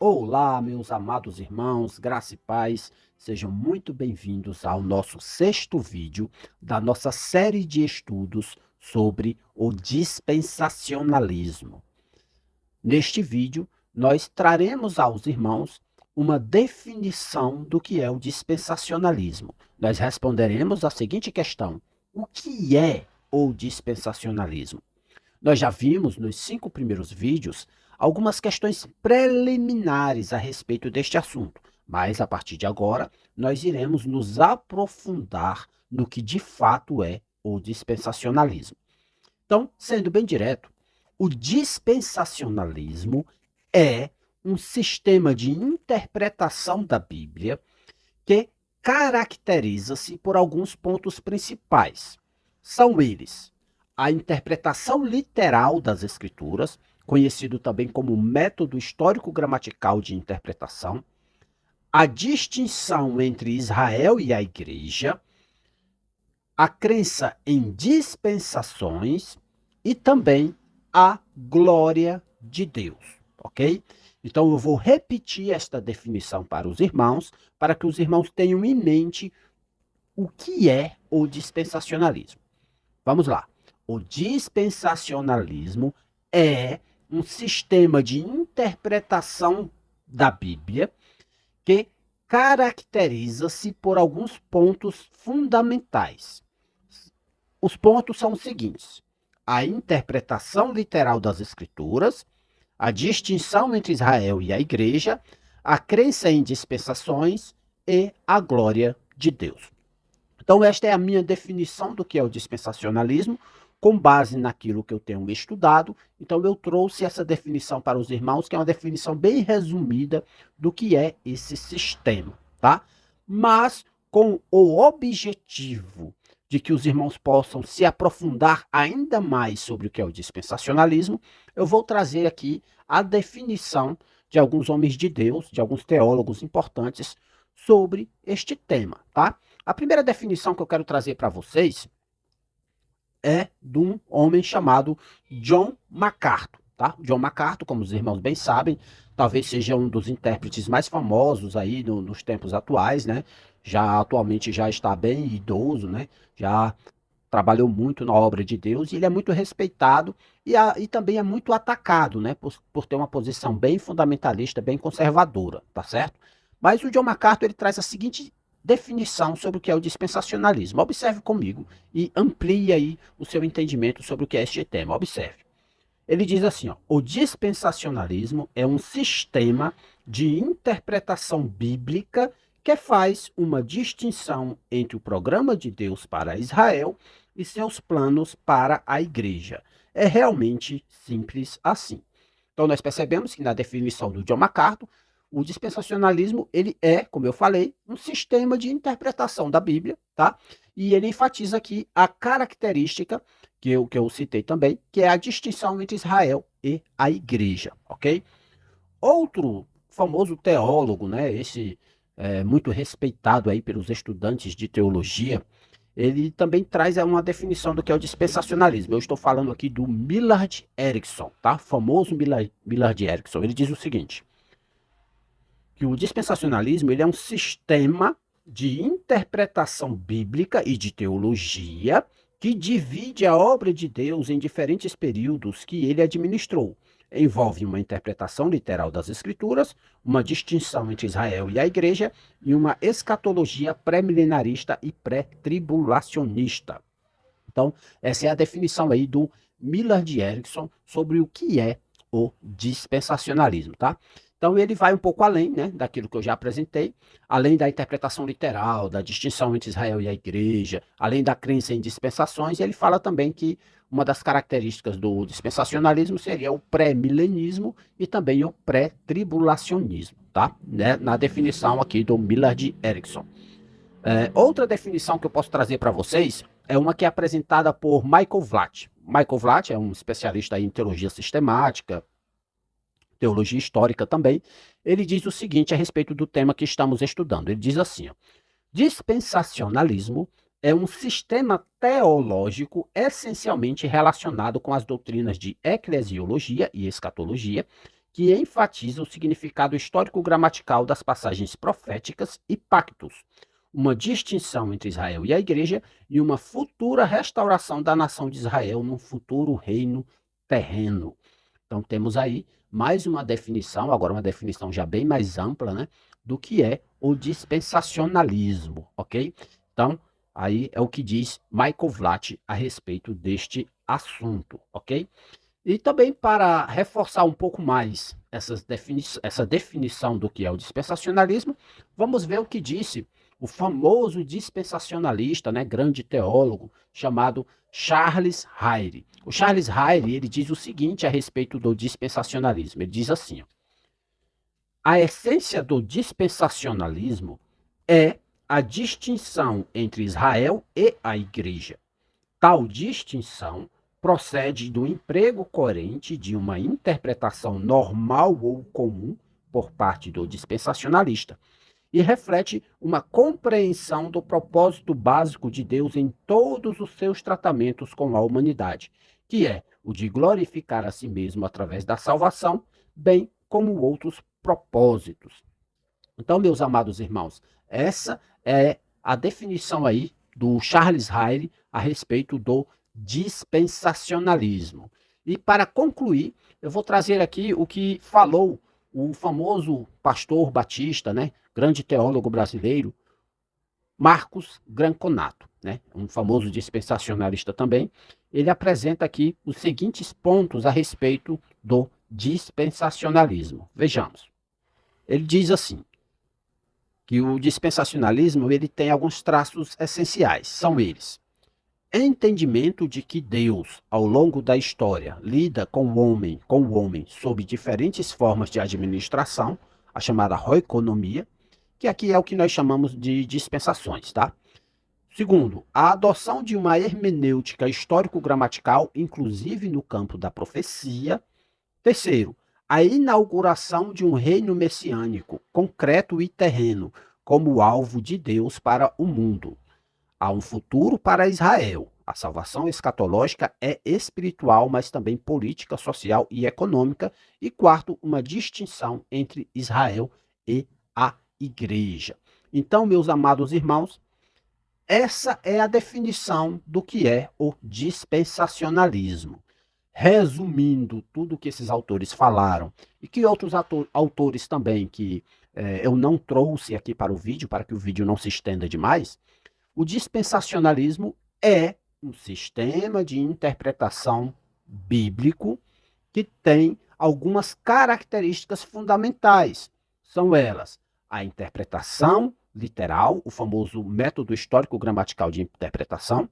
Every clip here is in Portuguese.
Olá, meus amados irmãos, graça e paz, sejam muito bem-vindos ao nosso sexto vídeo da nossa série de estudos sobre o dispensacionalismo. Neste vídeo, nós traremos aos irmãos uma definição do que é o dispensacionalismo. Nós responderemos a seguinte questão: o que é o dispensacionalismo? Nós já vimos nos 5 primeiros vídeos algumas questões preliminares a respeito deste assunto, mas a partir de agora nós iremos nos aprofundar no que de fato é o dispensacionalismo. Então, sendo bem direto, o dispensacionalismo é um sistema de interpretação da Bíblia que caracteriza-se por alguns pontos principais. São eles: a interpretação literal das Escrituras, conhecido também como método histórico-gramatical de interpretação, a distinção entre Israel e a Igreja, a crença em dispensações e também a glória de Deus, ok? Então eu vou repetir esta definição para os irmãos, para que os irmãos tenham em mente o que é o dispensacionalismo. Vamos lá. O dispensacionalismo é um sistema de interpretação da Bíblia que caracteriza-se por alguns pontos fundamentais. Os pontos são os seguintes: a interpretação literal das Escrituras, a distinção entre Israel e a Igreja, a crença em dispensações e a glória de Deus. Então, esta é a minha definição do que é o dispensacionalismo, com base naquilo que eu tenho estudado. Então, eu trouxe essa definição para os irmãos, que é uma definição bem resumida do que é esse sistema, tá? Mas com o objetivo de que os irmãos possam se aprofundar ainda mais sobre o que é o dispensacionalismo, eu vou trazer aqui a definição de alguns homens de Deus, de alguns teólogos importantes sobre este tema, tá? A primeira definição que eu quero trazer para vocês é de um homem chamado John MacArthur, tá? John MacArthur, como os irmãos bem sabem, talvez seja um dos intérpretes mais famosos aí nos tempos atuais, né? Atualmente já está bem idoso, né? Já trabalhou muito na obra de Deus e ele é muito respeitado e também é muito atacado, né? Por ter uma posição bem fundamentalista, bem conservadora, tá certo? Mas o John MacArthur ele traz a seguinte definição sobre o que é o dispensacionalismo. Observe comigo e amplie aí o seu entendimento sobre o que é este tema. Observe. Ele diz assim, ó: o dispensacionalismo é um sistema de interpretação bíblica que faz uma distinção entre o programa de Deus para Israel e seus planos para a igreja. É realmente simples assim. Então nós percebemos que na definição do John MacArthur, o dispensacionalismo, ele é, como eu falei, um sistema de interpretação da Bíblia, tá? E ele enfatiza aqui a característica que eu citei também, que é a distinção entre Israel e a igreja, ok? Outro famoso teólogo, né, esse muito respeitado aí pelos estudantes de teologia, ele também traz uma definição do que é o dispensacionalismo. Eu estou falando aqui do Millard Erickson, tá? Famoso Millard Erickson. Ele diz o seguinte: que o dispensacionalismo ele é um sistema de interpretação bíblica e de teologia que divide a obra de Deus em diferentes períodos que ele administrou. Envolve uma interpretação literal das Escrituras, uma distinção entre Israel e a Igreja e uma escatologia pré-milenarista e pré-tribulacionista. Então, essa é a definição aí do Millard Erickson sobre o que é o dispensacionalismo, tá? Então ele vai um pouco além, né, daquilo que eu já apresentei, além da interpretação literal, da distinção entre Israel e a igreja, além da crença em dispensações, ele fala também que uma das características do dispensacionalismo seria o pré-milenismo e também o pré-tribulacionismo, tá? Né, na definição aqui do Millard Erickson. Outra definição que eu posso trazer para vocês é uma que é apresentada por Michael Vlatt. Michael Vlatt é um especialista em teologia sistemática, teologia histórica também. Ele diz o seguinte a respeito do tema que estamos estudando. Ele diz assim, ó: dispensacionalismo é um sistema teológico essencialmente relacionado com as doutrinas de eclesiologia e escatologia, que enfatiza o significado histórico-gramatical das passagens proféticas e pactos, uma distinção entre Israel e a igreja e uma futura restauração da nação de Israel num futuro reino terreno. Então temos aí mais uma definição, agora uma definição já bem mais ampla, né, do que é o dispensacionalismo, ok? Então, aí é o que diz Michael Vlach a respeito deste assunto, ok? E também para reforçar um pouco mais essa definição do que é o dispensacionalismo, vamos ver o que disse o famoso dispensacionalista, né, grande teólogo, chamado Charles Hayre. O Charles Hayre, ele diz o seguinte a respeito do dispensacionalismo. Ele diz assim: ó, a essência do dispensacionalismo é a distinção entre Israel e a igreja. Tal distinção procede do emprego coerente de uma interpretação normal ou comum por parte do dispensacionalista e reflete uma compreensão do propósito básico de Deus em todos os seus tratamentos com a humanidade, que é o de glorificar a si mesmo através da salvação, bem como outros propósitos. Então, meus amados irmãos, essa é a definição aí do Charles Hayre a respeito do dispensacionalismo. E para concluir, eu vou trazer aqui o que falou o famoso pastor batista, né, grande teólogo brasileiro, Marcos Granconato, né, um famoso dispensacionalista também. Ele apresenta aqui os seguintes pontos a respeito do dispensacionalismo. Vejamos. Ele diz assim: que o dispensacionalismo ele tem alguns traços essenciais. São eles: entendimento de que Deus, ao longo da história, lida com o homem sob diferentes formas de administração, a chamada oikonomia, que aqui é o que nós chamamos de dispensações, tá? Segundo, a adoção de uma hermenêutica histórico-gramatical, inclusive no campo da profecia. Terceiro, a inauguração de um reino messiânico, concreto e terreno, como alvo de Deus para o mundo. Há um futuro para Israel. A salvação escatológica é espiritual, mas também política, social e econômica. E quarto, uma distinção entre Israel e a igreja. Então, meus amados irmãos, essa é a definição do que é o dispensacionalismo. Resumindo tudo que esses autores falaram e que outros autores também que eu não trouxe aqui para o vídeo, para que o vídeo não se estenda demais, o dispensacionalismo é um sistema de interpretação bíblico que tem algumas características fundamentais. São elas a interpretação literal, o famoso método histórico-gramatical de interpretação.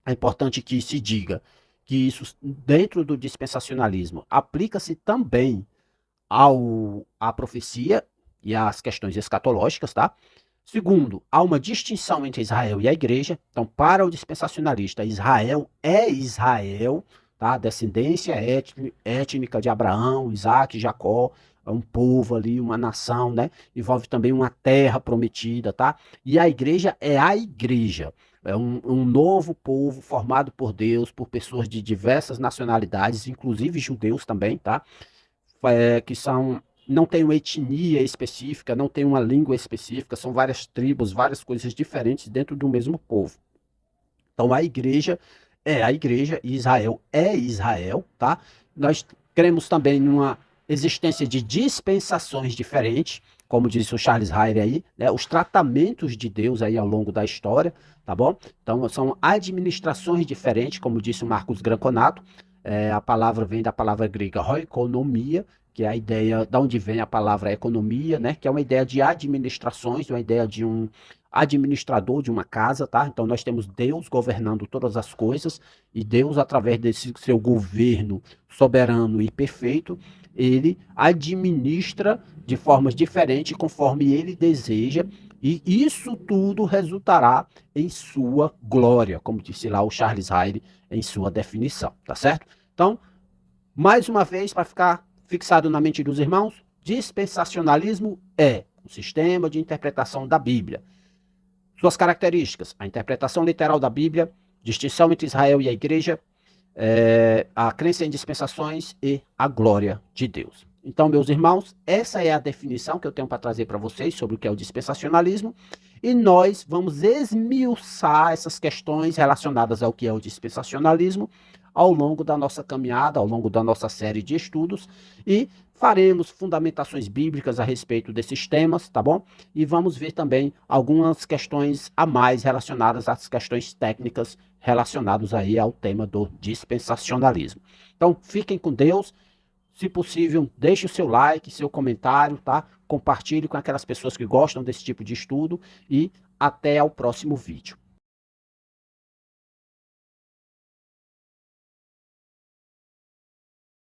É importante que se diga que isso, dentro do dispensacionalismo, aplica-se também à profecia e às questões escatológicas, tá? Segundo, há uma distinção entre Israel e a igreja. Então, para o dispensacionalista, Israel é Israel, tá? Descendência étnica de Abraão, Isaac, Jacó, é um povo ali, uma nação, né? Envolve também uma terra prometida, tá? E a igreja é a igreja. É um novo povo formado por Deus, por pessoas de diversas nacionalidades, inclusive judeus também, tá? Que são, não tem uma etnia específica, não tem uma língua específica, são várias tribos, várias coisas diferentes dentro do mesmo povo. Então a igreja é a igreja e Israel é Israel, tá? Nós cremos também numa existência de dispensações diferentes, como disse o Charles Hayre aí, né? Os tratamentos de Deus aí ao longo da história, tá bom? Então são administrações diferentes, como disse o Marcos Granconato. A palavra vem da palavra grega oikonomia, que é a ideia, da onde vem a palavra economia, né? Que é uma ideia de administrações, uma ideia de um administrador de uma casa, tá? Então nós temos Deus governando todas as coisas e Deus, através desse seu governo soberano e perfeito, ele administra de formas diferentes conforme ele deseja, e isso tudo resultará em sua glória, como disse lá o Charles Hayre em sua definição, tá certo? Então, mais uma vez, para ficar fixado na mente dos irmãos, dispensacionalismo é um sistema de interpretação da Bíblia. Suas características: a interpretação literal da Bíblia, distinção entre Israel e a igreja, a crença em dispensações e a glória de Deus. Então, meus irmãos, essa é a definição que eu tenho para trazer para vocês sobre o que é o dispensacionalismo. E nós vamos esmiuçar essas questões relacionadas ao que é o dispensacionalismo ao longo da nossa caminhada, ao longo da nossa série de estudos, e faremos fundamentações bíblicas a respeito desses temas, tá bom? E vamos ver também algumas questões a mais relacionadas às questões técnicas relacionadas aí ao tema do dispensacionalismo. Então, fiquem com Deus. Se possível, deixe o seu like, seu comentário, tá? Compartilhe com aquelas pessoas que gostam desse tipo de estudo e até ao próximo vídeo.